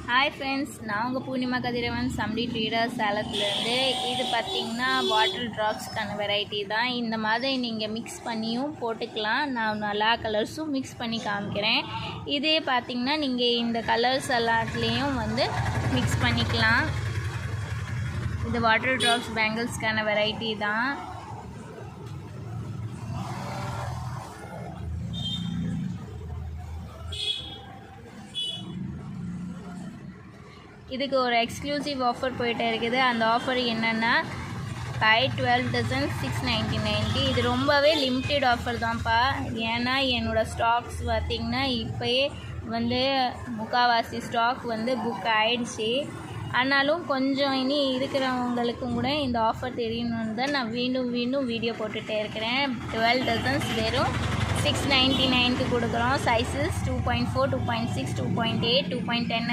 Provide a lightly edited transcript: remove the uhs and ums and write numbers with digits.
Hi friends, நான் உங்கள் பூர்ணிமா கதிரவன் சம்டி ட்ரீடர் சேலத்துலேருந்து. இது பார்த்திங்கன்னா வாட்டர் ட்ராப்ஸ்க்கான வெரைட்டி தான். இந்த மாதிரி நீங்கள் மிக்ஸ் பண்ணியும் போட்டுக்கலாம். நான் எல்லா கலர்ஸும் மிக்ஸ் பண்ணி காமிக்கிறேன். இதே பார்த்திங்கன்னா நீங்கள் இந்த கலர்ஸ் எல்லாத்துலேயும் மிக்ஸ் பண்ணிக்கலாம். இது வாட்டர் ட்ராப்ஸ் பேங்கிள்ஸ்க்கான வெரைட்டி தான். இதுக்கு ஒரு எக்ஸ்க்ளூசிவ் ஆஃபர் போயிட்டே இருக்குது. அந்த ஆஃபர் என்னென்னா பை 12 டசன் 699. இது ரொம்பவே லிமிட்டெட் ஆஃபர் தான்ப்பா. ஏன்னா என்னோடய ஸ்டாக்ஸ் பார்த்திங்கன்னா இப்போயே முக்கால்வாசி ஸ்டாக் புக் ஆகிடுச்சி. ஆனாலும் கொஞ்சம் இனி இருக்கிறவங்களுக்கும் கூட இந்த ஆஃபர் தெரியணுன்னு தான் நான் மீண்டும் வீடியோ போட்டுகிட்டே இருக்கிறேன். 12 டசன்ஸ் வெறும் 699க்கு கொடுக்குறோம். சைஸஸ் 2.4, 2.6, 2.8, 2.10